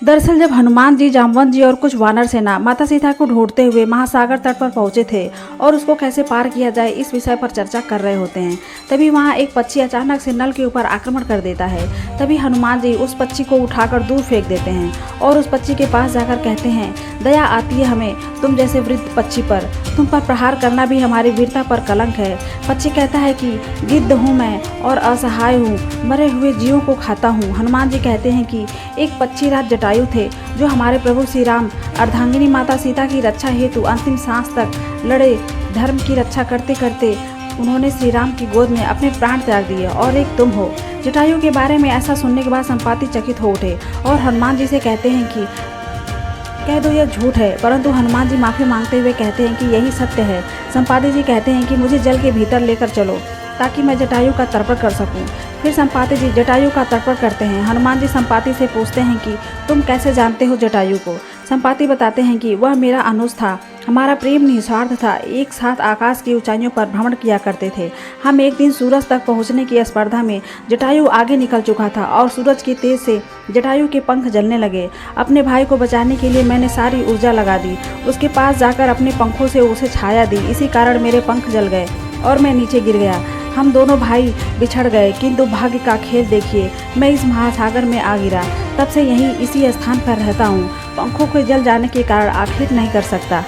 दरअसल जब हनुमान जी, जामवंत जी और कुछ वानर सेना माता सीता को ढूंढते हुए महासागर तट पर पहुंचे थे और उसको कैसे पार किया जाए इस विषय पर चर्चा कर रहे होते हैं, तभी वहां एक पक्षी अचानक से नल के ऊपर आक्रमण कर देता है। तभी हनुमान जी उस पक्षी को उठाकर दूर फेंक देते हैं और उस पक्षी के पास जाकर कहते हैं, दया आती है हमें तुम जैसे वृद्ध पक्षी पर, तुम पर प्रहार करना भी हमारी वीरता पर कलंक है। पक्षी कहता है कि गिद्ध हूँ मैं और असहाय हूँ, मरे हुए जीवों को खाता हूँ। हनुमान जी कहते हैं कि एक पक्षी राज जटायु थे जो हमारे प्रभु श्री राम अर्धांगिनी माता सीता की रक्षा हेतु अंतिम सांस तक लड़े। धर्म की रक्षा करते करते उन्होंने श्री राम की गोद में अपने प्राण त्याग दिए और एक तुम हो। जटायु के बारे में ऐसा सुनने के बाद संपाति चकित हो उठे और हनुमान जी से कहते हैं कि कह दो यह झूठ है, परंतु हनुमान जी माफ़ी मांगते हुए कहते हैं कि यही सत्य है। संपाति जी कहते हैं कि मुझे जल के भीतर लेकर चलो ताकि मैं जटायु का तर्पण कर सकूं। फिर संपाति जी जटायु का तर्पण करते हैं। हनुमान जी संपाति से पूछते हैं कि तुम कैसे जानते हो जटायु को। संपाति बताते हैं कि वह मेरा अनुज था, हमारा प्रेम निस्वार्थ था, एक साथ आकाश की ऊंचाइयों पर भ्रमण किया करते थे। हम एक दिन सूरज तक पहुंचने की स्पर्धा में जटायु आगे निकल चुका था और सूरज की तेज से जटायु के पंख जलने लगे। अपने भाई को बचाने के लिए मैंने सारी ऊर्जा लगा दी, उसके पास जाकर अपने पंखों से उसे छाया दी, इसी कारण मेरे पंख जल गए और मैं नीचे गिर गया। हम दोनों भाई बिछड़ गए, किंतु भाग्य का खेल देखिए, मैं इस महासागर में आ गिरा। तब से यहीं इसी स्थान पर रहता हूँ, पंखों के जल जाने के कारण आखिर नहीं कर सकता।